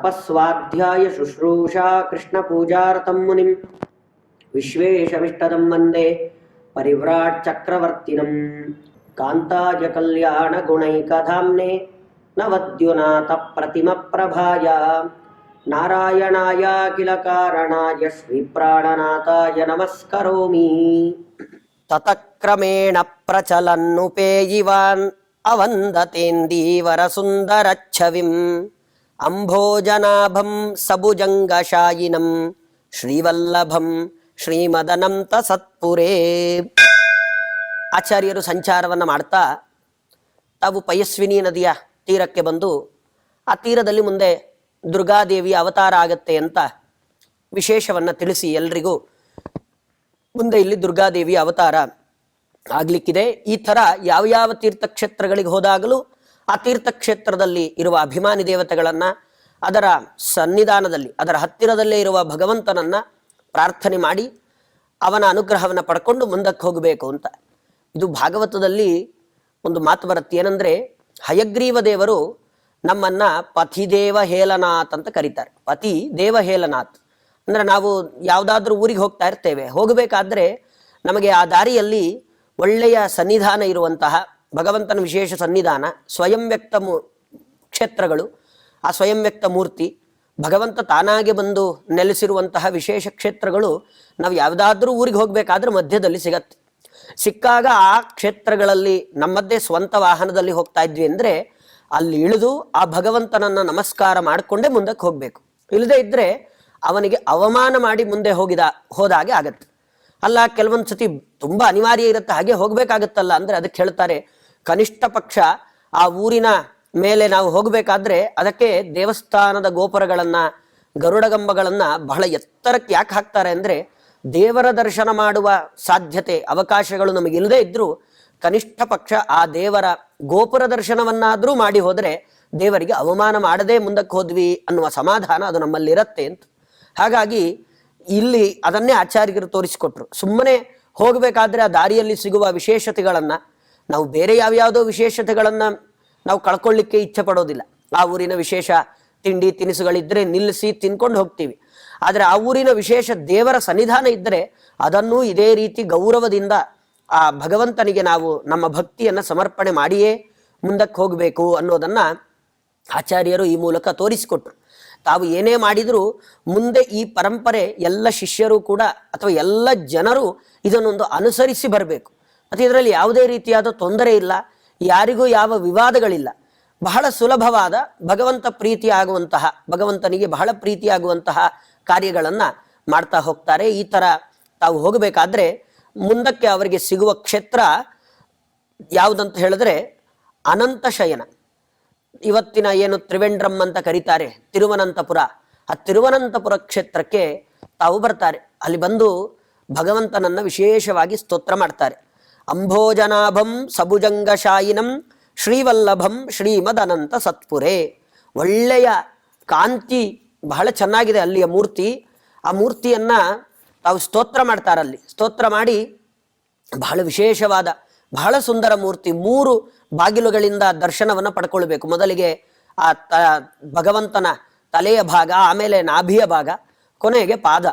ತಪಸ್ವಾಧ್ಯಾಯ ಶುಶ್ರೂಷಾ ಕೃಷ್ಣ ಪೂಜಾರ್ಥಂ ಮುನಿಂ ವಿಶ್ವೇಶಮಿಷ್ಟದಂ ವಂದೇ ಪರಿವ್ರಾಟ್ ಚಕ್ರವರ್ತಿನಂ ಕಾಂತಾಜ ಕಲ್ಯಾಣ ಗುಣೈಕಧಾಮ್ನೆ ನವದ್ಯುನಾಥ ಪ್ರತಿಮ ಪ್ರಭಾಯ ನಾರಾಯಣಾಯ ಅಖಿಲ ಕಾರಣಾಯ ಶ್ರೀ ಪ್ರಾಣನಾಥಾಯ ನಮಸ್ಕರೋಮಿ. ತತಕ್ರಮೇಣ ಪ್ರಚಲನ್ನುಪೇಯಿವಾನ್ ಅವಂದತೇಂದೀವರ ಸುಂದರಚ್ಛವಿಂ ಅಂಭೋಜನಾಭಂ ಸಭುಜಂಗಶಾಯಿನಂ ಶ್ರೀವಲ್ಲಭಂ ಶ್ರೀಮದನಂತ ಸತ್ಪುರೇ. ಆಚಾರ್ಯರು ಸಂಚಾರವನ್ನು ಮಾಡ್ತಾ ತಾವು ಪಯಸ್ವಿನಿ ನದಿಯ ತೀರಕ್ಕೆ ಬಂದು ಆ ತೀರದಲ್ಲಿ ಮುಂದೆ ದುರ್ಗಾದೇವಿಯ ಅವತಾರ ಆಗತ್ತೆ ಅಂತ ವಿಶೇಷವನ್ನು ತಿಳಿಸಿ ಎಲ್ರಿಗೂ ಮುಂದೆ ಇಲ್ಲಿ ದುರ್ಗಾದೇವಿಯ ಅವತಾರ ಆಗ್ಲಿಕ್ಕಿದೆ. ಈ ಥರ ಯಾವ ತೀರ್ಥಕ್ಷೇತ್ರಗಳಿಗೆ ಹೋದಾಗಲೂ ಆ ತೀರ್ಥಕ್ಷೇತ್ರದಲ್ಲಿ ಇರುವ ಅಭಿಮಾನಿ ದೇವತೆಗಳನ್ನು ಅದರ ಸನ್ನಿಧಾನದಲ್ಲಿ ಅದರ ಹತ್ತಿರದಲ್ಲೇ ಇರುವ ಭಗವಂತನನ್ನು ಪ್ರಾರ್ಥನೆ ಮಾಡಿ ಅವನ ಅನುಗ್ರಹವನ್ನು ಪಡ್ಕೊಂಡು ಮುಂದಕ್ಕೆ ಹೋಗಬೇಕು ಅಂತ. ಇದು ಭಾಗವತದಲ್ಲಿ ಒಂದು ಮಾತು ಬರುತ್ತೆ, ಏನಂದರೆ ಹಯಗ್ರೀವ ದೇವರು ನಮ್ಮನ್ನ ಪತಿದೇವ ಹೇಲನಾಥ್ ಅಂತ ಕರೀತಾರೆ. ಪತಿ ದೇವ ಹೇಲನಾಥ್ ಅಂದರೆ ನಾವು ಯಾವುದಾದ್ರೂ ಊರಿಗೆ ಹೋಗ್ತಾ ಇರ್ತೇವೆ, ಹೋಗಬೇಕಾದ್ರೆ ನಮಗೆ ಆ ದಾರಿಯಲ್ಲಿ ಒಳ್ಳೆಯ ಸನ್ನಿಧಾನ ಇರುವಂತಹ ಭಗವಂತನ ವಿಶೇಷ ಸನ್ನಿಧಾನ, ಸ್ವಯಂ ವ್ಯಕ್ತ ಕ್ಷೇತ್ರಗಳು, ಆ ಸ್ವಯಂ ವ್ಯಕ್ತ ಮೂರ್ತಿ, ಭಗವಂತ ತಾನಾಗೆ ಬಂದು ನೆಲೆಸಿರುವಂತಹ ವಿಶೇಷ ಕ್ಷೇತ್ರಗಳು ನಾವು ಯಾವುದಾದ್ರೂ ಊರಿಗೆ ಹೋಗಬೇಕಾದ್ರೆ ಮಧ್ಯದಲ್ಲಿ ಸಿಗತ್ತೆ. ಸಿಕ್ಕಾಗ ಆ ಕ್ಷೇತ್ರಗಳಲ್ಲಿ ನಮ್ಮದ್ದೇ ಸ್ವಂತ ವಾಹನದಲ್ಲಿ ಹೋಗ್ತಾ ಇದ್ವಿ ಅಂದರೆ ಅಲ್ಲಿ ಇಳಿದು ಆ ಭಗವಂತನನ್ನು ನಮಸ್ಕಾರ ಮಾಡಿಕೊಂಡೇ ಮುಂದಕ್ಕೆ ಹೋಗಬೇಕು. ಇಲ್ಲದೇ ಇದ್ದರೆ ಅವನಿಗೆ ಅವಮಾನ ಮಾಡಿ ಮುಂದೆ ಹೋದಾಗೆ ಆಗತ್ತೆ. ಅಲ್ಲ, ಕೆಲವೊಂದು ಸತಿ ತುಂಬ ಅನಿವಾರ್ಯ ಇರುತ್ತೆ, ಹಾಗೆ ಹೋಗಬೇಕಾಗತ್ತಲ್ಲ ಅಂದರೆ ಅದಕ್ಕೆ ಹೇಳ್ತಾರೆ, ಕನಿಷ್ಠ ಪಕ್ಷ ಆ ಊರಿನ ಮೇಲೆ ನಾವು ಹೋಗಬೇಕಾದ್ರೆ ಅದಕ್ಕೆ ದೇವಸ್ಥಾನದ ಗೋಪುರಗಳನ್ನು ಗರುಡಗಂಬಗಳನ್ನು ಬಹಳ ಎತ್ತರಕ್ಕೆ ಯಾಕೆ ಹಾಕ್ತಾರೆ ಅಂದರೆ ದೇವರ ದರ್ಶನ ಮಾಡುವ ಸಾಧ್ಯತೆ ಅವಕಾಶಗಳು ನಮಗಿಲ್ಲದೆ ಇದ್ದರೂ ಕನಿಷ್ಠ ಪಕ್ಷ ಆ ದೇವರ ಗೋಪುರ ದರ್ಶನವನ್ನಾದರೂ ಮಾಡಿ ಹೋದರೆ ದೇವರಿಗೆ ಅವಮಾನ ಮಾಡದೆ ಮುಂದಕ್ಕೆ ಹೋದ್ವಿ ಅನ್ನುವ ಸಮಾಧಾನ ಅದು ನಮ್ಮಲ್ಲಿರತ್ತೆ ಅಂತ. ಹಾಗಾಗಿ ಇಲ್ಲಿ ಅದನ್ನೇ ಆಚಾರ್ಯರು ತೋರಿಸಿಕೊಟ್ರು. ಸುಮ್ಮನೆ ಹೋಗಬೇಕಾದ್ರೆ ಆ ದಾರಿಯಲ್ಲಿ ಸಿಗುವ ವಿಶೇಷತೆಗಳನ್ನು ನಾವು ಬೇರೆ ಯಾವ್ಯಾವುದೋ ವಿಶೇಷತೆಗಳನ್ನು ನಾವು ಕಳ್ಕೊಳ್ಳಿಕ್ಕೆ ಇಚ್ಛೆ ಪಡೋದಿಲ್ಲ. ಆ ಊರಿನ ವಿಶೇಷ ತಿಂಡಿ ತಿನಿಸುಗಳಿದ್ದರೆ ನಿಲ್ಲಿಸಿ ತಿನ್ಕೊಂಡು ಹೋಗ್ತೀವಿ. ಆದರೆ ಆ ಊರಿನ ವಿಶೇಷ ದೇವರ ಸನ್ನಿಧಾನ ಇದ್ದರೆ ಅದನ್ನೂ ಇದೇ ರೀತಿ ಗೌರವದಿಂದ ಆ ಭಗವಂತನಿಗೆ ನಾವು ನಮ್ಮ ಭಕ್ತಿಯನ್ನು ಸಮರ್ಪಣೆ ಮಾಡಿಯೇ ಮುಂದಕ್ಕೆ ಹೋಗಬೇಕು ಅನ್ನೋದನ್ನು ಆಚಾರ್ಯರು ಈ ಮೂಲಕ ತೋರಿಸಿಕೊಟ್ರು. ತಾವು ಏನೇ ಮಾಡಿದರೂ ಮುಂದೆ ಈ ಪರಂಪರೆ ಎಲ್ಲ ಶಿಷ್ಯರು ಕೂಡ ಅಥವಾ ಎಲ್ಲ ಜನರು ಇದನ್ನೊಂದು ಅನುಸರಿಸಿ ಬರಬೇಕು. ಮತ್ತು ಇದರಲ್ಲಿ ಯಾವುದೇ ರೀತಿಯಾದ ತೊಂದರೆ ಇಲ್ಲ, ಯಾರಿಗೂ ಯಾವ ವಿವಾದಗಳಿಲ್ಲ. ಬಹಳ ಸುಲಭವಾದ ಭಗವಂತನಿಗೆ ಬಹಳ ಪ್ರೀತಿಯಾಗುವಂತಹ ಕಾರ್ಯಗಳನ್ನು ಮಾಡ್ತಾ ಹೋಗ್ತಾರೆ. ಈ ಥರ ತಾವು ಹೋಗಬೇಕಾದ್ರೆ ಮುಂದಕ್ಕೆ ಅವರಿಗೆ ಸಿಗುವ ಕ್ಷೇತ್ರ ಯಾವುದಂತ ಹೇಳಿದ್ರೆ ಅನಂತ ಶಯನ. ಇವತ್ತಿನ ಏನು ತ್ರಿವೇಂದ್ರಂ ಅಂತ ಕರೀತಾರೆ ತಿರುವನಂತಪುರ, ಆ ತಿರುವನಂತಪುರ ಕ್ಷೇತ್ರಕ್ಕೆ ತಾವು ಬರ್ತಾರೆ. ಅಲ್ಲಿ ಬಂದು ಭಗವಂತನನ್ನು ವಿಶೇಷವಾಗಿ ಸ್ತೋತ್ರ ಮಾಡ್ತಾರೆ. ಅಂಭೋಜನಾಭಂ ಸಭುಜಂಗಶಾಯಿನಂ ಶ್ರೀವಲ್ಲಭಂ ಶ್ರೀಮದನಂತ ಸತ್ಪುರೇ. ಒಳ್ಳೆಯ ಕಾಂತಿ, ಬಹಳ ಚೆನ್ನಾಗಿದೆ ಅಲ್ಲಿಯ ಮೂರ್ತಿ. ಆ ಮೂರ್ತಿಯನ್ನು ತಾವು ಸ್ತೋತ್ರ ಮಾಡ್ತಾರಲ್ಲಿ. ಸ್ತೋತ್ರ ಮಾಡಿ ಬಹಳ ವಿಶೇಷವಾದ ಬಹಳ ಸುಂದರ ಮೂರ್ತಿ. 3 ಬಾಗಿಲುಗಳಿಂದ ದರ್ಶನವನ್ನು ಪಡ್ಕೊಳ್ಬೇಕು. ಮೊದಲಿಗೆ ಆ ಭಗವಂತನ ತಲೆಯ ಭಾಗ, ಆಮೇಲೆ ನಾಭಿಯ ಭಾಗ, ಕೊನೆಗೆ ಪಾದ.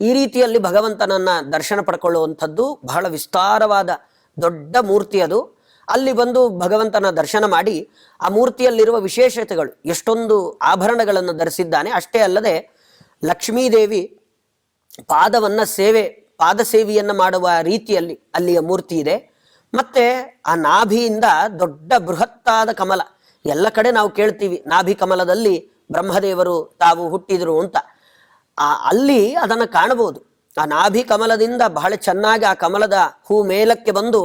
ಈ ರೀತಿಯಲ್ಲಿ ಭಗವಂತನನ್ನು ದರ್ಶನ ಪಡ್ಕೊಳ್ಳುವಂಥದ್ದು ಬಹಳ ವಿಸ್ತಾರವಾದ ದೊಡ್ಡ ಮೂರ್ತಿ ಅದು. ಅಲ್ಲಿ ಬಂದು ಭಗವಂತನ ದರ್ಶನ ಮಾಡಿ ಆ ಮೂರ್ತಿಯಲ್ಲಿರುವ ವಿಶೇಷತೆಗಳು, ಎಷ್ಟೊಂದು ಆಭರಣಗಳನ್ನು ಧರಿಸಿದ್ದಾನೆ. ಅಷ್ಟೇ ಅಲ್ಲದೆ ಲಕ್ಷ್ಮೀದೇವಿ ಪಾದ ಸೇವೆಯನ್ನು ಮಾಡುವ ರೀತಿಯಲ್ಲಿ ಅಲ್ಲಿಯ ಮೂರ್ತಿ ಇದೆ. ಮತ್ತೆ ಆ ನಾಭಿಯಿಂದ ದೊಡ್ಡ ಬೃಹತ್ತಾದ ಕಮಲ, ಎಲ್ಲ ಕಡೆ ನಾವು ಕೇಳ್ತೀವಿ ನಾಭಿ ಕಮಲದಲ್ಲಿ ಬ್ರಹ್ಮದೇವರು ತಾವು ಹುಟ್ಟಿದರು ಅಂತ. ಅಲ್ಲಿ ಅದನ್ನು ಕಾಣಬಹುದು. ಆ ನಾಭಿ ಕಮಲದಿಂದ ಬಹಳ ಚೆನ್ನಾಗಿ ಆ ಕಮಲದ ಹೂ ಮೇಲಕ್ಕೆ ಬಂದು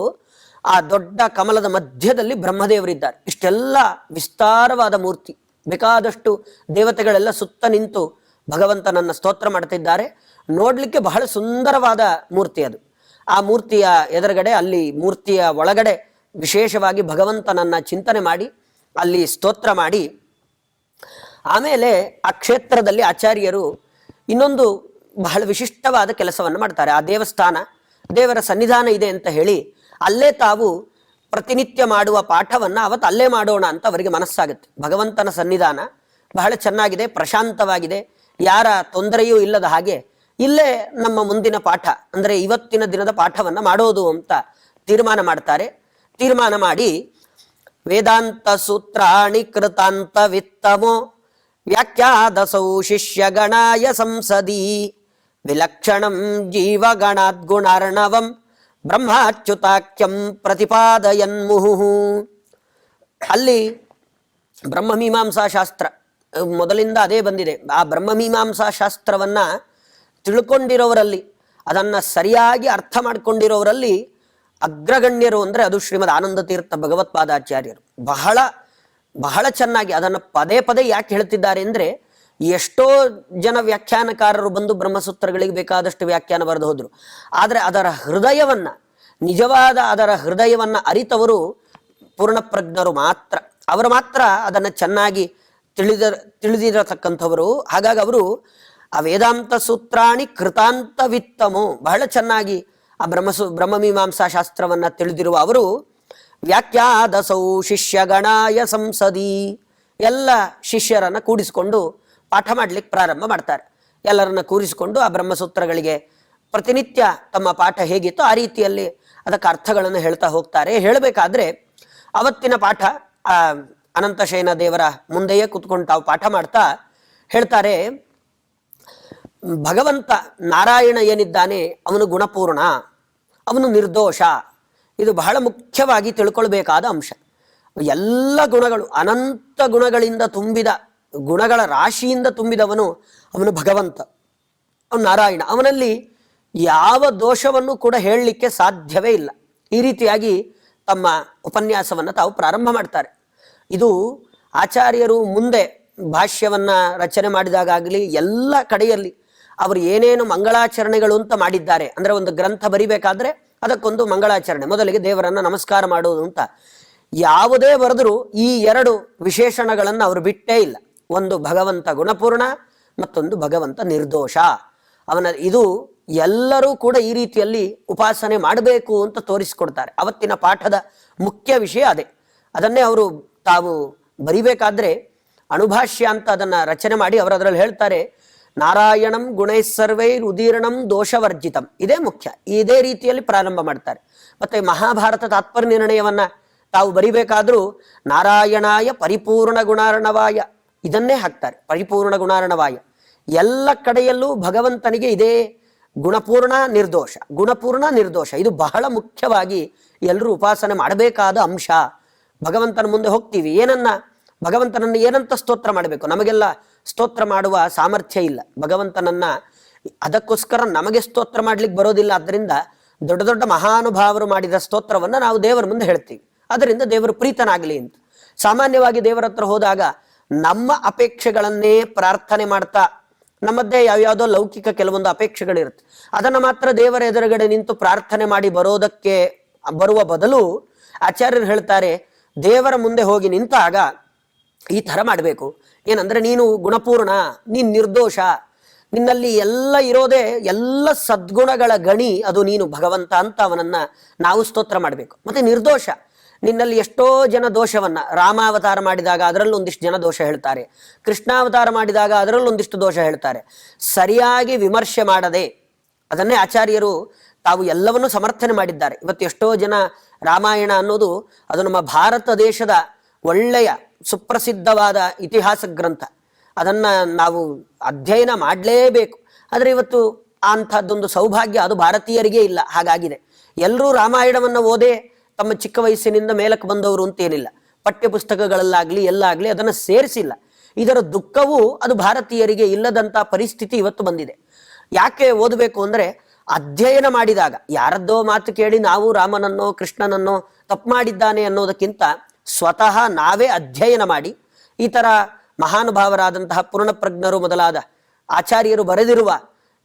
ಆ ದೊಡ್ಡ ಕಮಲದ ಮಧ್ಯದಲ್ಲಿ ಬ್ರಹ್ಮದೇವರಿದ್ದಾರೆ. ಇಷ್ಟೆಲ್ಲ ವಿಸ್ತಾರವಾದ ಮೂರ್ತಿ. ಬೇಕಾದಷ್ಟು ದೇವತೆಗಳೆಲ್ಲ ಸುತ್ತ ನಿಂತು ಭಗವಂತನನ್ನು ಸ್ತೋತ್ರ ಮಾಡ್ತಿದ್ದಾರೆ. ನೋಡಲಿಕ್ಕೆ ಬಹಳ ಸುಂದರವಾದ ಮೂರ್ತಿ ಅದು. ಆ ಮೂರ್ತಿಯ ಎದುರುಗಡೆ, ಅಲ್ಲಿ ಮೂರ್ತಿಯ ಒಳಗಡೆ ವಿಶೇಷವಾಗಿ ಭಗವಂತನನ್ನು ಚಿಂತನೆ ಮಾಡಿ ಅಲ್ಲಿ ಸ್ತೋತ್ರ ಮಾಡಿ ಆಮೇಲೆ ಆ ಕ್ಷೇತ್ರದಲ್ಲಿ ಆಚಾರ್ಯರು ಇನ್ನೊಂದು ಬಹಳ ವಿಶಿಷ್ಟವಾದ ಕೆಲಸವನ್ನು ಮಾಡ್ತಾರೆ. ಆ ದೇವಸ್ಥಾನ, ದೇವರ ಸನ್ನಿಧಾನ ಇದೆ ಅಂತ ಹೇಳಿ ಅಲ್ಲೇ ತಾವು ಪ್ರತಿನಿತ್ಯ ಮಾಡುವ ಪಾಠವನ್ನು ಅವತ್ತು ಅಲ್ಲೇ ಮಾಡೋಣ ಅಂತ ಅವರಿಗೆ ಮನಸ್ಸಾಗುತ್ತೆ. ಭಗವಂತನ ಸನ್ನಿಧಾನ, ಬಹಳ ಚೆನ್ನಾಗಿದೆ, ಪ್ರಶಾಂತವಾಗಿದೆ, ಯಾರ ತೊಂದರೆಯೂ ಇಲ್ಲದ ಹಾಗೆ ಇಲ್ಲೇ ನಮ್ಮ ಮುಂದಿನ ಪಾಠ ಅಂದರೆ ಇವತ್ತಿನ ದಿನದ ಪಾಠವನ್ನು ಮಾಡೋದು ಅಂತ ತೀರ್ಮಾನ ಮಾಡ್ತಾರೆ. ತೀರ್ಮಾನ ಮಾಡಿ ವೇದಾಂತ ಸೂತ್ರಾಣಿ ಕೃತಾಂತ ವಿತ್ತಮೋ ವ್ಯಾಖ್ಯಾದಸೌ ಶಿಷ್ಯಗಣಾಯ ಸಂಸದಿ ವಿಲಕ್ಷಣಂ ಜೀವಗಣಾದ್ಗುಣಾರ್ಣವಂ ಬ್ರಹ್ಮಾಚ್ಯುತಾಖ್ಯಂ ಪ್ರತಿಪಾದಯನ್ಮುಹು. ಅಲ್ಲಿ ಬ್ರಹ್ಮಮೀಮಾಂಸಾ ಶಾಸ್ತ್ರ ಮೊದಲಿಂದ ಅದೇ ಬಂದಿದೆ. ಆ ಬ್ರಹ್ಮಮೀಮಾಂಸಾ ಶಾಸ್ತ್ರವನ್ನು ತಿಳ್ಕೊಂಡಿರೋರಲ್ಲಿ, ಅದನ್ನು ಸರಿಯಾಗಿ ಅರ್ಥ ಮಾಡಿಕೊಂಡಿರೋರಲ್ಲಿ ಅಗ್ರಗಣ್ಯರು ಅಂದರೆ ಅದು ಶ್ರೀಮದ್ ಆನಂದ ತೀರ್ಥ ಭಗವತ್ಪಾದಾಚಾರ್ಯರು. ಬಹಳ ಬಹಳ ಚೆನ್ನಾಗಿ ಅದನ್ನು ಪದೇ ಪದೇ ಯಾಕೆ ಹೇಳ್ತಿದ್ದಾರೆ ಅಂದರೆ, ಎಷ್ಟೋ ಜನ ವ್ಯಾಖ್ಯಾನಕಾರರು ಬಂದು ಬ್ರಹ್ಮಸೂತ್ರಗಳಿಗೆ ಬೇಕಾದಷ್ಟು ವ್ಯಾಖ್ಯಾನ ಬರೆದು ಹೋದರು. ಆದರೆ ಅದರ ಹೃದಯವನ್ನು, ನಿಜವಾದ ಅದರ ಹೃದಯವನ್ನು ಅರಿತವರು ಪೂರ್ಣಪ್ರಜ್ಞರು ಮಾತ್ರ. ಅವರು ಮಾತ್ರ ಅದನ್ನು ಚೆನ್ನಾಗಿ ತಿಳಿದಿರತಕ್ಕಂಥವರು. ಹಾಗಾಗಿ ಅವರು ಆ ವೇದಾಂತ ಸೂತ್ರಾಣಿ ಕೃತಾಂತ ವಿತ್ತಮೋ, ಬಹಳ ಚೆನ್ನಾಗಿ ಆ ಬ್ರಹ್ಮಮೀಮಾಂಸಾ ಶಾಸ್ತ್ರವನ್ನು ತಿಳಿದಿರುವ ಅವರು ವ್ಯಾಖ್ಯಾದಸೌ ಶಿಷ್ಯಗಣಾಯ ಸಂಸದಿ, ಎಲ್ಲ ಶಿಷ್ಯರನ್ನು ಕೂಡಿಸಿಕೊಂಡು ಪಾಠ ಮಾಡಲಿಕ್ಕೆ ಪ್ರಾರಂಭ ಮಾಡ್ತಾರೆ. ಎಲ್ಲರನ್ನ ಕೂರಿಸಿಕೊಂಡು ಆ ಬ್ರಹ್ಮಸೂತ್ರಗಳಿಗೆ ಪ್ರತಿನಿತ್ಯ ತಮ್ಮ ಪಾಠ ಹೇಗಿತ್ತು ಆ ರೀತಿಯಲ್ಲಿ ಅದಕ್ಕೆ ಅರ್ಥಗಳನ್ನು ಹೇಳ್ತಾ ಹೋಗ್ತಾರೆ. ಹೇಳಬೇಕಾದ್ರೆ ಅವತ್ತಿನ ಪಾಠ ಆ ಅನಂತಶಯನ ದೇವರ ಮುಂದೆಯೇ ಕೂತ್ಕೊಂಡು ತಾವು ಪಾಠ ಮಾಡ್ತಾ ಹೇಳ್ತಾರೆ, ಭಗವಂತ ನಾರಾಯಣ ಏನಿದ್ದಾನೆ ಅವನು ಗುಣಪೂರ್ಣ, ಅವನು ನಿರ್ದೋಷ. ಇದು ಬಹಳ ಮುಖ್ಯವಾಗಿ ತಿಳ್ಕೊಳ್ಬೇಕಾದ ಅಂಶ. ಎಲ್ಲ ಗುಣಗಳು, ಅನಂತ ಗುಣಗಳಿಂದ ತುಂಬಿದ, ಗುಣಗಳ ರಾಶಿಯಿಂದ ತುಂಬಿದವನು ಅವನು ಭಗವಂತ, ಅವನು ನಾರಾಯಣ. ಅವನಲ್ಲಿ ಯಾವ ದೋಷವನ್ನು ಕೂಡ ಹೇಳಲಿಕ್ಕೆ ಸಾಧ್ಯವೇ ಇಲ್ಲ. ಈ ರೀತಿಯಾಗಿ ತಮ್ಮ ಉಪನ್ಯಾಸವನ್ನು ತಾವು ಪ್ರಾರಂಭ ಮಾಡ್ತಾರೆ. ಇದು ಆಚಾರ್ಯರು ಮುಂದೆ ಭಾಷ್ಯವನ್ನು ರಚನೆ ಮಾಡಿದಾಗಲಿ ಎಲ್ಲ ಕಡೆಯಲ್ಲಿ ಅವರು ಏನೇನು ಮಂಗಳಾಚರಣೆಗಳು ಅಂತ ಮಾಡಿದ್ದಾರೆ, ಅಂದರೆ ಒಂದು ಗ್ರಂಥ ಬರಿಬೇಕಾದ್ರೆ ಅದಕ್ಕೊಂದು ಮಂಗಳಾಚರಣೆ, ಮೊದಲಿಗೆ ದೇವರನ್ನು ನಮಸ್ಕಾರ ಮಾಡೋದು ಅಂತ ಯಾವುದೇ ಬರೆದರೂ ಈ ಎರಡು ವಿಶೇಷಣಗಳನ್ನು ಅವರು ಬಿಟ್ಟೇ ಇಲ್ಲ. ಒಂದು ಭಗವಂತ ಗುಣಪೂರ್ಣ, ಮತ್ತೊಂದು ಭಗವಂತ ನಿರ್ದೋಷ. ಇದು ಎಲ್ಲರೂ ಕೂಡ ಈ ರೀತಿಯಲ್ಲಿ ಉಪಾಸನೆ ಮಾಡಬೇಕು ಅಂತ ತೋರಿಸಿಕೊಡ್ತಾರೆ. ಅವತ್ತಿನ ಪಾಠದ ಮುಖ್ಯ ವಿಷಯ ಅದೇ. ಅದನ್ನೇ ಅವರು ತಾವು ಬರಿಬೇಕಾದ್ರೆ ಅಣುಭಾಷ್ಯ ಅಂತ ಅದನ್ನು ರಚನೆ ಮಾಡಿ ಅವರು ಅದರಲ್ಲಿ ಹೇಳ್ತಾರೆ, ನಾರಾಯಣಂ ಗುಣೈಸ್ಸರ್ವೈರ್ ಉದೀರ್ಣಂ ದೋಷವರ್ಜಿತಂ. ಇದೇ ಮುಖ್ಯ. ಇದೇ ರೀತಿಯಲ್ಲಿ ಪ್ರಾರಂಭ ಮಾಡ್ತಾರೆ. ಮತ್ತೆ ಮಹಾಭಾರತ ತಾತ್ಪರ್ಯ ನಿರ್ಣಯವನ್ನ ತಾವು ಬರಿಬೇಕಾದ್ರೂ ನಾರಾಯಣಾಯ ಪರಿಪೂರ್ಣ ಗುಣಾರ್ಣವಾಯ ಇದನ್ನೇ ಹಾಕ್ತಾರೆ, ಪರಿಪೂರ್ಣ ಗುಣಾರ್ಣವಾಯ. ಎಲ್ಲ ಕಡೆಯಲ್ಲೂ ಭಗವಂತನಿಗೆ ಇದೇ ಗುಣಪೂರ್ಣ ನಿರ್ದೋಷ, ಗುಣಪೂರ್ಣ ನಿರ್ದೋಷ. ಇದು ಬಹಳ ಮುಖ್ಯವಾಗಿ ಎಲ್ಲರೂ ಉಪಾಸನೆ ಮಾಡಬೇಕಾದ ಅಂಶ. ಭಗವಂತನ ಮುಂದೆ ಹೋಗ್ತೀವಿ, ಭಗವಂತನನ್ನು ಏನಂತ ಸ್ತೋತ್ರ ಮಾಡಬೇಕು? ನಮಗೆಲ್ಲ ಸ್ತೋತ್ರ ಮಾಡುವ ಸಾಮರ್ಥ್ಯ ಇಲ್ಲ. ಭಗವಂತನನ್ನ ಅದಕ್ಕೋಸ್ಕರ ನಮಗೆ ಸ್ತೋತ್ರ ಮಾಡ್ಲಿಕ್ಕೆ ಬರೋದಿಲ್ಲ. ಆದ್ದರಿಂದ ದೊಡ್ಡ ದೊಡ್ಡ ಮಹಾನುಭಾವರು ಮಾಡಿದ ಸ್ತೋತ್ರವನ್ನು ನಾವು ದೇವರ ಮುಂದೆ ಹೇಳ್ತೀವಿ, ಅದರಿಂದ ದೇವರು ಪ್ರೀತನಾಗಲಿ ಅಂತ. ಸಾಮಾನ್ಯವಾಗಿ ದೇವರ ಹತ್ರ ಹೋದಾಗ ನಮ್ಮ ಅಪೇಕ್ಷೆಗಳನ್ನೇ ಪ್ರಾರ್ಥನೆ ಮಾಡ್ತಾ, ನಮ್ಮದ್ದೇ ಯಾವ್ಯಾವುದೋ ಲೌಕಿಕ ಕೆಲವೊಂದು ಅಪೇಕ್ಷೆಗಳಿರುತ್ತೆ, ಅದನ್ನು ಮಾತ್ರ ದೇವರ ಎದುರುಗಡೆ ನಿಂತು ಪ್ರಾರ್ಥನೆ ಮಾಡಿ ಬರುವ ಬದಲು ಆಚಾರ್ಯರು ಹೇಳ್ತಾರೆ, ದೇವರ ಮುಂದೆ ಹೋಗಿ ನಿಂತಾಗ ಈ ಥರ ಮಾಡಬೇಕು. ಏನಂದ್ರೆ, ನೀನು ಗುಣಪೂರ್ಣ, ನೀನು ನಿರ್ದೋಷ, ನಿನ್ನಲ್ಲಿ ಎಲ್ಲ ಇರೋದೇ ಎಲ್ಲ ಸದ್ಗುಣಗಳ ಗಣಿ ಅದು ನೀನು ಭಗವಂತ ಅಂತ ಅವನನ್ನ ನಾವು ಸ್ತೋತ್ರ ಮಾಡಬೇಕು. ಮತ್ತೆ ನಿರ್ದೋಷ, ನಿನ್ನಲ್ಲಿ ಎಷ್ಟೋ ಜನ ದೋಷವನ್ನ, ರಾಮಾವತಾರ ಮಾಡಿದಾಗ ಅದರಲ್ಲಿ ಒಂದಿಷ್ಟು ಜನ ದೋಷ ಹೇಳ್ತಾರೆ, ಕೃಷ್ಣಾವತಾರ ಮಾಡಿದಾಗ ಅದರಲ್ಲಿ ಒಂದಿಷ್ಟು ದೋಷ ಹೇಳ್ತಾರೆ. ಸರಿಯಾಗಿ ವಿಮರ್ಶೆ ಮಾಡದೆ ಅದನ್ನೇ ಆಚಾರ್ಯರು ತಾವು ಎಲ್ಲವನ್ನೂ ಸಮರ್ಥನೆ ಮಾಡಿದ್ದಾರೆ. ಇವತ್ತು ಎಷ್ಟೋ ಜನ ರಾಮಾಯಣ ಅನ್ನೋದು ಅದು ನಮ್ಮ ಭಾರತ ದೇಶದ ಒಳ್ಳೆಯ ಸುಪ್ರಸಿದ್ಧವಾದ ಇತಿಹಾಸ ಗ್ರಂಥ, ಅದನ್ನ ನಾವು ಅಧ್ಯಯನ ಮಾಡಲೇಬೇಕು. ಆದರೆ ಇವತ್ತು ಅಂಥದ್ದೊಂದು ಸೌಭಾಗ್ಯ ಅದು ಭಾರತೀಯರಿಗೆ ಇಲ್ಲ. ಹಾಗಾಗಿದೆ, ಎಲ್ಲರೂ ರಾಮಾಯಣವನ್ನು ಓದೇ ತಮ್ಮ ಚಿಕ್ಕ ವಯಸ್ಸಿನಿಂದ ಮೇಲಕ್ಕೆ ಬಂದವರು ಅಂತೇನಿಲ್ಲ. ಪಠ್ಯ ಪುಸ್ತಕಗಳಲ್ಲಾಗ್ಲಿ ಎಲ್ಲಾಗ್ಲಿ ಅದನ್ನು ಸೇರಿಸಿಲ್ಲ. ಇದರ ದುಃಖವೂ ಅದು ಭಾರತೀಯರಿಗೆ ಇಲ್ಲದಂಥ ಪರಿಸ್ಥಿತಿ ಇವತ್ತು ಬಂದಿದೆ. ಯಾಕೆ ಓದಬೇಕು ಅಂದರೆ, ಅಧ್ಯಯನ ಮಾಡಿದಾಗ ಯಾರದ್ದೋ ಮಾತು ಕೇಳಿ ನಾವು ರಾಮನನ್ನೋ ಕೃಷ್ಣನನ್ನೋ ತಪ್ಪು ಮಾಡಿದ್ದಾನೆ ಅನ್ನೋದಕ್ಕಿಂತ ಸ್ವತಃ ನಾವೇ ಅಧ್ಯಯನ ಮಾಡಿ, ಈ ಥರ ಮಹಾನುಭಾವರಾದಂತಹ ಪೂರ್ಣಪ್ರಜ್ಞರು ಮೊದಲಾದ ಆಚಾರ್ಯರು ಬರೆದಿರುವ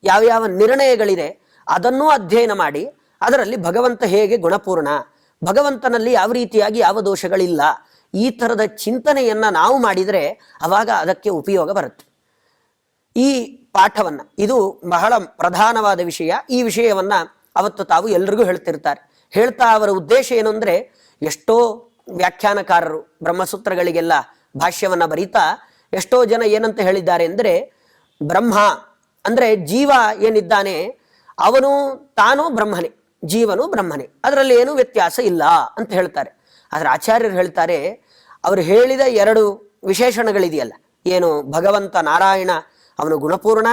ಯಾವ್ಯಾವ ನಿರ್ಣಯಗಳಿದೆ ಅದನ್ನೂ ಅಧ್ಯಯನ ಮಾಡಿ, ಅದರಲ್ಲಿ ಭಗವಂತ ಹೇಗೆ ಗುಣಪೂರ್ಣ, ಭಗವಂತನಲ್ಲಿ ಯಾವ ರೀತಿಯಾಗಿ ಯಾವ ದೋಷಗಳಿಲ್ಲ, ಈ ಥರದ ಚಿಂತನೆಯನ್ನ ನಾವು ಮಾಡಿದರೆ ಅವಾಗ ಅದಕ್ಕೆ ಉಪಯೋಗ ಬರುತ್ತೆ. ಈ ಪಾಠವನ್ನ, ಇದು ಬಹಳ ಪ್ರಧಾನವಾದ ವಿಷಯ. ಈ ವಿಷಯವನ್ನ ಅವತ್ತು ತಾವು ಎಲ್ರಿಗೂ ಹೇಳ್ತಿರ್ತಾರೆ. ಹೇಳ್ತಾ ಅವರ ಉದ್ದೇಶ ಏನು ಅಂದರೆ, ಎಷ್ಟೋ ವ್ಯಾಖ್ಯಾನಕಾರರು ಬ್ರಹ್ಮಸೂತ್ರಗಳಿಗೆಲ್ಲ ಭಾಷ್ಯವನ್ನ ಬರೀತಾ ಎಷ್ಟೋ ಜನ ಏನಂತ ಹೇಳಿದ್ದಾರೆ ಅಂದರೆ, ಬ್ರಹ್ಮ ಅಂದರೆ ಜೀವ ಏನಿದ್ದಾನೆ ಅವನು ತಾನು ಬ್ರಹ್ಮನೇ, ಜೀವನು ಬ್ರಹ್ಮನೇ, ಅದರಲ್ಲಿ ಏನೂ ವ್ಯತ್ಯಾಸ ಇಲ್ಲ ಅಂತ ಹೇಳ್ತಾರೆ. ಆದರೆ ಆಚಾರ್ಯರು ಹೇಳ್ತಾರೆ, ಅವರು ಹೇಳಿದ ಎರಡು ವಿಶೇಷಣಗಳಿದೆಯಲ್ಲ, ಏನು ಭಗವಂತ ನಾರಾಯಣ ಅವನು ಗುಣಪೂರ್ಣ,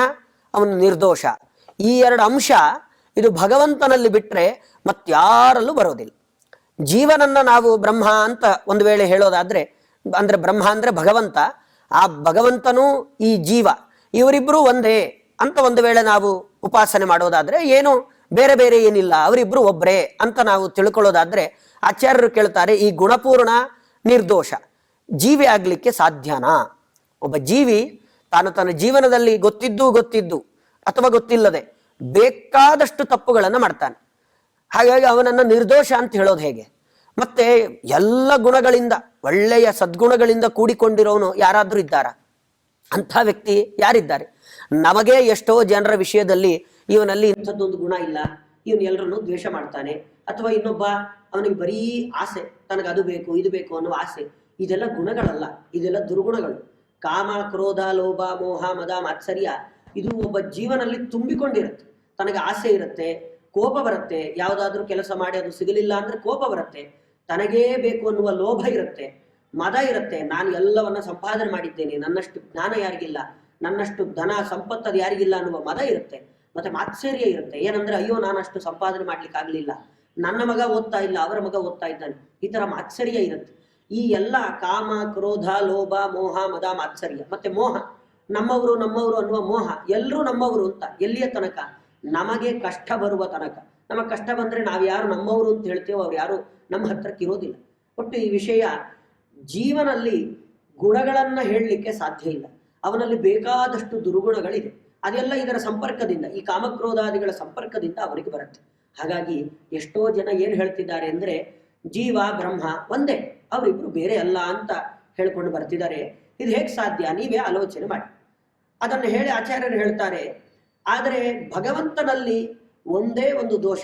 ಅವನು ನಿರ್ದೋಷ, ಈ ಎರಡು ಅಂಶ ಇದು ಭಗವಂತನಲ್ಲಿ ಬಿಟ್ಟರೆ ಮತ್ತಾರಲ್ಲೂ ಬರೋದಿಲ್ಲ. ಜೀವನನ್ನ ನಾವು ಬ್ರಹ್ಮ ಅಂತ ಒಂದು ವೇಳೆ ಹೇಳೋದಾದ್ರೆ, ಅಂದ್ರೆ ಬ್ರಹ್ಮ ಅಂದ್ರೆ ಭಗವಂತ, ಆ ಭಗವಂತನೂ ಈ ಜೀವ ಇವರಿಬ್ಬರೂ ಒಂದೇ ಅಂತ ಒಂದು ವೇಳೆ ನಾವು ಉಪಾಸನೆ ಮಾಡೋದಾದ್ರೆ ಏನು ಬೇರೆ ಬೇರೆ ಏನಿಲ್ಲ, ಅವರಿಬ್ರು ಒಬ್ಬರೇ ಅಂತ ನಾವು ತಿಳ್ಕೊಳ್ಳೋದಾದ್ರೆ, ಆಚಾರ್ಯರು ಕೇಳ್ತಾರೆ, ಈ ಗುಣಪೂರ್ಣ ನಿರ್ದೋಷ ಜೀವಿ ಆಗ್ಲಿಕ್ಕೆ ಸಾಧ್ಯನಾ? ಒಬ್ಬ ಜೀವಿ ತಾನು ತನ್ನ ಜೀವನದಲ್ಲಿ ಗೊತ್ತಿದ್ದು ಅಥವಾ ಗೊತ್ತಿಲ್ಲದೆ ಬೇಕಾದಷ್ಟು ತಪ್ಪುಗಳನ್ನು ಮಾಡ್ತಾನೆ. ಹಾಗಾಗಿ ಅವನನ್ನು ನಿರ್ದೋಷ ಅಂತ ಹೇಳೋದು ಹೇಗೆ? ಮತ್ತೆ ಎಲ್ಲ ಗುಣಗಳಿಂದ, ಒಳ್ಳೆಯ ಸದ್ಗುಣಗಳಿಂದ ಕೂಡಿಕೊಂಡಿರೋನು ಯಾರಾದ್ರೂ ಇದ್ದಾರಾ? ಅಂಥ ವ್ಯಕ್ತಿ ಯಾರಿದ್ದಾರೆ? ನಮಗೆ ಎಷ್ಟೋ ಜನರ ವಿಷಯದಲ್ಲಿ ಇವನಲ್ಲಿ ಇಂಥದ್ದೊಂದು ಗುಣ ಇಲ್ಲ, ಇವನು ಎಲ್ಲರನ್ನು ದ್ವೇಷ ಮಾಡ್ತಾನೆ, ಅಥವಾ ಇನ್ನೊಬ್ಬ ಅವನಿಗೆ ಬರೀ ಆಸೆ, ತನಗೆ ಅದು ಬೇಕು ಇದು ಬೇಕು ಅನ್ನೋ ಆಸೆ. ಇದೆಲ್ಲ ಗುಣಗಳಲ್ಲ, ಇದೆಲ್ಲ ದುರ್ಗುಣಗಳು. ಕಾಮ, ಕ್ರೋಧ, ಲೋಭ, ಮೋಹ, ಮದ, ಮಾತ್ಸರ್ಯ ಇದು ಒಬ್ಬ ಜೀವನಲ್ಲಿ ತುಂಬಿಕೊಂಡಿರುತ್ತೆ. ತನಗೆ ಆಸೆ ಇರುತ್ತೆ, ಕೋಪ ಬರುತ್ತೆ, ಯಾವುದಾದ್ರೂ ಕೆಲಸ ಮಾಡಿ ಅದು ಸಿಗಲಿಲ್ಲ ಅಂದ್ರೆ ಕೋಪ ಬರುತ್ತೆ, ತನಗೇ ಬೇಕು ಅನ್ನುವ ಲೋಭ ಇರುತ್ತೆ, ಮದ ಇರುತ್ತೆ, ನಾನು ಎಲ್ಲವನ್ನ ಸಂಪಾದನೆ ಮಾಡಿದ್ದೇನೆ, ನನ್ನಷ್ಟು ಜ್ಞಾನ ಯಾರಿಗಿಲ್ಲ, ನನ್ನಷ್ಟು ಧನ ಸಂಪತ್ತು ಅದು ಯಾರಿಗಿಲ್ಲ ಅನ್ನುವ ಮದ ಇರುತ್ತೆ. ಮತ್ತೆ ಮಾತ್ಸರ್ಯ ಇರುತ್ತೆ, ಏನಂದ್ರೆ ಅಯ್ಯೋ ನಾನಷ್ಟು ಸಂಪಾದನೆ ಮಾಡ್ಲಿಕ್ಕೆ ಆಗ್ಲಿಲ್ಲ, ನನ್ನ ಮಗ ಓದ್ತಾ ಇಲ್ಲ, ಅವರ ಮಗ ಓದ್ತಾ ಇದ್ದಾನೆ, ಈ ತರ ಮಾತ್ಸರ್ಯ ಇರುತ್ತೆ. ಈ ಎಲ್ಲ ಕಾಮ, ಕ್ರೋಧ, ಲೋಭ, ಮೋಹ, ಮದ, ಮಾತ್ಸರ್ಯ. ಮತ್ತೆ ಮೋಹ, ನಮ್ಮವರು ಅನ್ನುವ ಮೋಹ, ಎಲ್ಲರೂ ನಮ್ಮವರು ಅಂತ ಎಲ್ಲಿಯ ತನಕ? ನಮಗೆ ಕಷ್ಟ ಬರುವ ತನಕ. ನಮಗೆ ಕಷ್ಟ ಬಂದ್ರೆ ನಾವು ಯಾರು ನಮ್ಮವರು ಅಂತ ಹೇಳ್ತೇವೋ ಅವ್ರು ಯಾರು ನಮ್ಮ ಹತ್ರಕ್ಕೆ ಇರೋದಿಲ್ಲ. ಒಟ್ಟು ಈ ವಿಷಯ, ಜೀವನಲ್ಲಿ ಗುಣಗಳನ್ನ ಹೇಳಲಿಕ್ಕೆ ಸಾಧ್ಯ ಇಲ್ಲ, ಅವನಲ್ಲಿ ಬೇಕಾದಷ್ಟು ದುರ್ಗುಣಗಳಿದೆ. ಅದೆಲ್ಲ ಇದರ ಸಂಪರ್ಕದಿಂದ, ಈ ಕಾಮಕ್ರೋಧಾದಿಗಳ ಸಂಪರ್ಕದಿಂದ ಅವರಿಗೆ ಬರುತ್ತೆ. ಹಾಗಾಗಿ ಎಷ್ಟೋ ಜನ ಏನ್ ಹೇಳ್ತಿದ್ದಾರೆ ಅಂದ್ರೆ, ಜೀವ ಬ್ರಹ್ಮ ಒಂದೇ, ಅವರಿಬ್ರು ಬೇರೆ ಅಲ್ಲ ಅಂತ ಹೇಳ್ಕೊಂಡು ಬರ್ತಿದ್ದಾರೆ. ಇದು ಹೇಗೆ ಸಾಧ್ಯ? ನೀವೇ ಆಲೋಚನೆ ಮಾಡಿ. ಅದನ್ನು ಹೇಳಿ ಆಚಾರ್ಯರು ಹೇಳ್ತಾರೆ, ಆದರೆ ಭಗವಂತನಲ್ಲಿ ಒಂದೇ ಒಂದು ದೋಷ,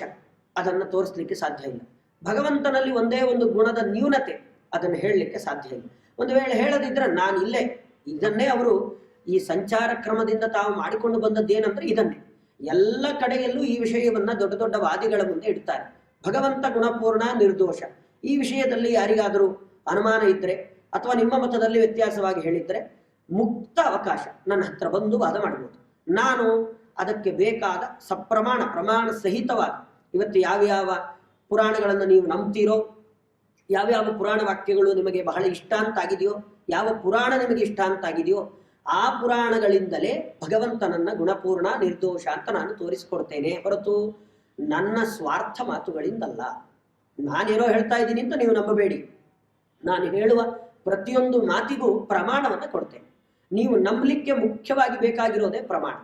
ಅದನ್ನು ತೋರಿಸ್ಲಿಕ್ಕೆ ಸಾಧ್ಯ ಇಲ್ಲ. ಭಗವಂತನಲ್ಲಿ ಒಂದೇ ಒಂದು ಗುಣದ ನ್ಯೂನತೆ, ಅದನ್ನು ಹೇಳಲಿಕ್ಕೆ ಸಾಧ್ಯ ಇಲ್ಲ. ಒಂದು ವೇಳೆ ಹೇಳದಿದ್ರೆ ನಾನು ಇಲ್ಲೇ ಇದನ್ನೇ ಅವರು ಈ ಸಂಚಾರ ಕ್ರಮದಿಂದ ತಾವು ಮಾಡಿಕೊಂಡು ಬಂದದ್ದೇನಂದ್ರೆ ಇದನ್ನೇ ಎಲ್ಲ ಕಡೆಯಲ್ಲೂ ಈ ವಿಷಯವನ್ನ ದೊಡ್ಡ ದೊಡ್ಡ ವಾದಿಗಳ ಮುಂದೆ ಇಡ್ತಾರೆ. ಭಗವಂತ ಗುಣಪೂರ್ಣ ನಿರ್ದೋಷ, ಈ ವಿಷಯದಲ್ಲಿ ಯಾರಿಗಾದರೂ ಅನುಮಾನ ಇದ್ರೆ ಅಥವಾ ನಿಮ್ಮ ಮತದಲ್ಲಿ ವ್ಯತ್ಯಾಸವಾಗಿ ಹೇಳಿದ್ರೆ ಮುಕ್ತ ಅವಕಾಶ ನನ್ನ ಹತ್ರ ಬಂದು ವಾದ ಮಾಡಬಹುದು. ನಾನು ಅದಕ್ಕೆ ಬೇಕಾದ ಸಪ್ರಮಾಣ ಪ್ರಮಾಣ ಸಹಿತವಾದ, ಇವತ್ತು ಯಾವ್ಯಾವ ಪುರಾಣಗಳನ್ನು ನೀವು ನಂಬ್ತೀರೋ, ಯಾವ್ಯಾವ ಪುರಾಣ ವಾಕ್ಯಗಳು ನಿಮಗೆ ಬಹಳ ಇಷ್ಟ ಅಂತಾಗಿದೆಯೋ, ಯಾವ ಪುರಾಣ ನಿಮಗೆ ಇಷ್ಟ ಅಂತಾಗಿದೆಯೋ ಆ ಪುರಾಣಗಳಿಂದಲೇ ಭಗವಂತನನ್ನ ಗುಣಪೂರ್ಣ ನಿರ್ದೋಷ ಅಂತ ನಾನು ತೋರಿಸಿಕೊಡ್ತೇನೆ, ಹೊರತು ನನ್ನ ಸ್ವಾರ್ಥ ಮಾತುಗಳಿಂದಲ್ಲ. ನಾನೇನೋ ಹೇಳ್ತಾ ಇದ್ದೀನಿ ಅಂತ ನೀವು ನಂಬಬೇಡಿ. ನಾನು ಹೇಳುವ ಪ್ರತಿಯೊಂದು ಮಾತಿಗೂ ಪ್ರಮಾಣವನ್ನು ಕೊಡ್ತೇನೆ. ನೀವು ನಂಬಲಿಕ್ಕೆ ಮುಖ್ಯವಾಗಿ ಬೇಕಾಗಿರೋದೇ ಪ್ರಮಾಣ.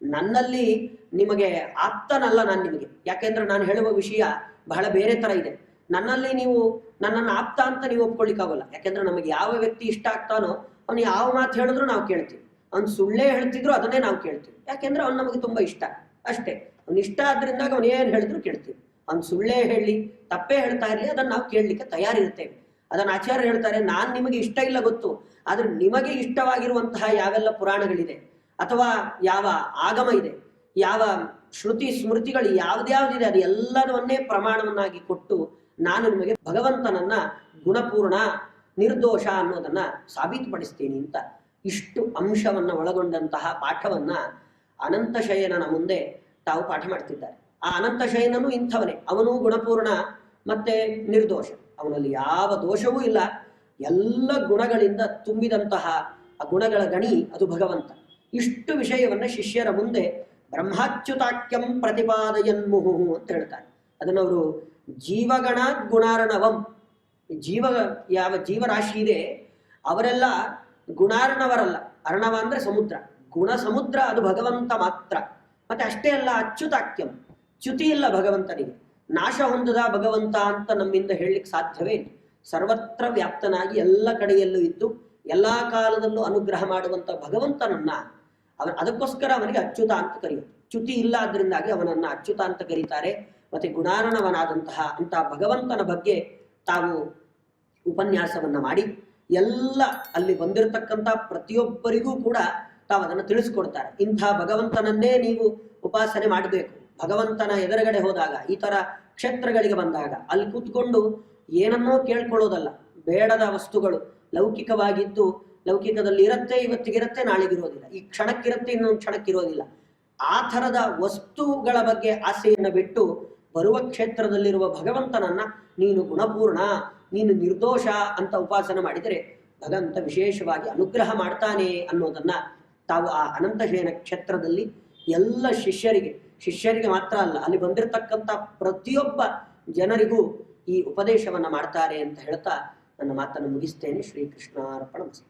ನನ್ನಲ್ಲಿ ನಿಮಗೆ ಆಪ್ತನಲ್ಲ ನಾನು ನಿಮಗೆ, ಯಾಕೆಂದ್ರೆ ನಾನು ಹೇಳುವ ವಿಷಯ ಬಹಳ ಬೇರೆ ತರ ಇದೆ. ನನ್ನಲ್ಲಿ ನೀವು ನನ್ನನ್ನು ಆಪ್ತ ಅಂತ ನೀವು ಒಪ್ಕೊಳ್ಳಿಕ್ಕಾಗಲ್ಲ. ಯಾಕೆಂದ್ರೆ ನಮಗೆ ಯಾವ ವ್ಯಕ್ತಿ ಇಷ್ಟ ಆಗ್ತಾನೋ ಅವನು ಯಾವ ಮಾತು ಹೇಳಿದ್ರು ನಾವು ಕೇಳ್ತೀವಿ, ಅವ್ನು ಸುಳ್ಳೇ ಹೇಳ್ತಿದ್ರು ಅದನ್ನೇ ನಾವು ಕೇಳ್ತೀವಿ. ಯಾಕೆಂದ್ರೆ ಅವ್ನು ನಮಗೆ ತುಂಬಾ ಇಷ್ಟ ಅಷ್ಟೇ. ಅವ್ನು ಇಷ್ಟ ಆದ್ರಿಂದಾಗ ಅವ್ನು ಏನು ಹೇಳಿದ್ರು ಕೇಳ್ತೀವಿ. ಅವ್ನು ಸುಳ್ಳೇ ಹೇಳಿ ತಪ್ಪೇ ಹೇಳ್ತಾ ಇರಲಿ ಅದನ್ನು ನಾವು ಕೇಳಲಿಕ್ಕೆ ತಯಾರಿರ್ತೇವೆ. ಅದನ್ನು ಆಚಾರ್ಯ ಹೇಳ್ತಾರೆ, ನಾನು ನಿಮಗೆ ಇಷ್ಟ ಇಲ್ಲ ಗೊತ್ತು, ಆದ್ರೆ ನಿಮಗೆ ಇಷ್ಟವಾಗಿರುವಂತಹ ಯಾವೆಲ್ಲ ಪುರಾಣಗಳಿದೆ ಅಥವಾ ಯಾವ ಆಗಮ ಇದೆ, ಯಾವ ಶ್ರುತಿ ಸ್ಮೃತಿಗಳು ಯಾವ್ದ್ಯಾವ್ದಿದೆ, ಅದು ಎಲ್ಲವನ್ನೇ ಪ್ರಮಾಣವನ್ನಾಗಿ ಕೊಟ್ಟು ನಾನು ನಿಮಗೆ ಭಗವಂತನನ್ನ ಗುಣಪೂರ್ಣ ನಿರ್ದೋಷ ಅನ್ನೋದನ್ನ ಸಾಬೀತುಪಡಿಸ್ತೀನಿ ಅಂತ ಇಷ್ಟು ಅಂಶವನ್ನ ಒಳಗೊಂಡಂತಹ ಪಾಠವನ್ನ ಅನಂತಶಯನನ ಮುಂದೆ ತಾವು ಪಾಠ ಮಾಡ್ತಿದ್ದಾರೆ. ಆ ಅನಂತಶಯನನು ಇಂಥವನೇ, ಅವನು ಗುಣಪೂರ್ಣ ಮತ್ತೆ ನಿರ್ದೋಷ, ಅವನಲ್ಲಿ ಯಾವ ದೋಷವೂ ಇಲ್ಲ, ಎಲ್ಲ ಗುಣಗಳಿಂದ ತುಂಬಿದಂತಹ ಆ ಗುಣಗಳ ಗಣಿ ಅದು ಭಗವಂತ. ಇಷ್ಟು ವಿಷಯವನ್ನ ಶಿಷ್ಯರ ಮುಂದೆ ಬ್ರಹ್ಮಾಚ್ಯುತಾಖ್ಯಂ ಪ್ರತಿಪಾದಯನ್ಮುಹು ಅಂತ ಹೇಳ್ತಾರೆ. ಅದನ್ನವರು ಜೀವಗಣಾತ್ ಗುಣಾರ್ಣವಂ, ಯಾವ ಜೀವರಾಶಿ ಇದೆ ಅವರೆಲ್ಲ ಗುಣಾರ್ಣವರಲ್ಲ. ಅರ್ಣವ ಅಂದ್ರೆ ಸಮುದ್ರ, ಗುಣ ಸಮುದ್ರ ಅದು ಭಗವಂತ ಮಾತ್ರ. ಮತ್ತೆ ಅಷ್ಟೇ ಅಲ್ಲ, ಅಚ್ಯುತಾಖ್ಯಂ, ಚ್ಯುತಿ ಇಲ್ಲ ಭಗವಂತನಿಗೆ, ನಾಶ ಹೊಂದದ ಭಗವಂತ ಅಂತ ನಮ್ಮಿಂದ ಹೇಳಲಿಕ್ಕೆ ಸಾಧ್ಯವೇ ಇಲ್ಲ. ಸರ್ವತ್ರ ವ್ಯಾಪ್ತನಾಗಿ ಎಲ್ಲ ಕಡೆಯಲ್ಲೂ ಇದ್ದು ಎಲ್ಲಾ ಕಾಲದಲ್ಲೂ ಅನುಗ್ರಹ ಮಾಡುವಂತ ಭಗವಂತನನ್ನ ಅದಕ್ಕೋಸ್ಕರ ಅವನಿಗೆ ಅಚ್ಯುತ ಅಂತ ಕರೆಯುತ್ತೆ. ಚ್ಯುತಿ ಇಲ್ಲ ಆದ್ರಿಂದಾಗಿ ಅವನನ್ನ ಅಚ್ಯುತ ಅಂತ ಕರೀತಾರೆ. ಮತ್ತೆ ಗುಣಾರ್ಣವನಾದಂತಹ ಅಂತ ಭಗವಂತನ ಬಗ್ಗೆ ತಾವು ಉಪನ್ಯಾಸವನ್ನ ಮಾಡಿ ಎಲ್ಲ ಅಲ್ಲಿ ಬಂದಿರತಕ್ಕಂಥ ಪ್ರತಿಯೊಬ್ಬರಿಗೂ ಕೂಡ ತಾವು ಅದನ್ನು ತಿಳಿಸ್ಕೊಡ್ತಾರೆ. ಇಂಥ ಭಗವಂತನನ್ನೇ ನೀವು ಉಪಾಸನೆ ಮಾಡಬೇಕು. ಭಗವಂತನ ಎದುರುಗಡೆ ಹೋದಾಗ, ಈ ತರ ಕ್ಷೇತ್ರಗಳಿಗೆ ಬಂದಾಗ ಅಲ್ಲಿ ಕೂತ್ಕೊಂಡು ಏನನ್ನೋ ಕೇಳ್ಕೊಳ್ಳೋದಲ್ಲ. ಬೇಡದ ವಸ್ತುಗಳು ಲೌಕಿಕವಾಗಿದ್ದು ಲೌಕಿಕದಲ್ಲಿ ಇರುತ್ತೆ, ಇವತ್ತಿಗಿರುತ್ತೆ, ನಾಳೆಗಿರೋದಿಲ್ಲ, ಈ ಕ್ಷಣಕ್ಕಿರುತ್ತೆ, ಇನ್ನೊಂದು ಕ್ಷಣಕ್ಕಿರೋದಿಲ್ಲ. ಆ ಥರದ ವಸ್ತುಗಳ ಬಗ್ಗೆ ಆಸೆಯನ್ನು ಬಿಟ್ಟು ಬರುವ ಕ್ಷೇತ್ರದಲ್ಲಿರುವ ಭಗವಂತನನ್ನ ನೀನು ಗುಣಪೂರ್ಣ, ನೀನು ನಿರ್ದೋಷ ಅಂತ ಉಪಾಸನೆ ಮಾಡಿದರೆ ಭಗವಂತ ವಿಶೇಷವಾಗಿ ಅನುಗ್ರಹ ಮಾಡ್ತಾನೆ ಅನ್ನೋದನ್ನ ತಾವು ಆ ಅನಂತಶಯನ ಕ್ಷೇತ್ರದಲ್ಲಿ ಎಲ್ಲ ಶಿಷ್ಯರಿಗೆ ಮಾತ್ರ ಅಲ್ಲ, ಅಲ್ಲಿ ಬಂದಿರತಕ್ಕಂಥ ಪ್ರತಿಯೊಬ್ಬ ಜನರಿಗೂ ಈ ಉಪದೇಶವನ್ನ ಮಾಡ್ತಾರೆ ಅಂತ ಹೇಳ್ತಾ ನನ್ನ ಮಾತನ್ನು ಮುಗಿಸ್ತೇನೆ. ಶ್ರೀಕೃಷ್ಣಾರ್ಪಣಮಸ್ತು.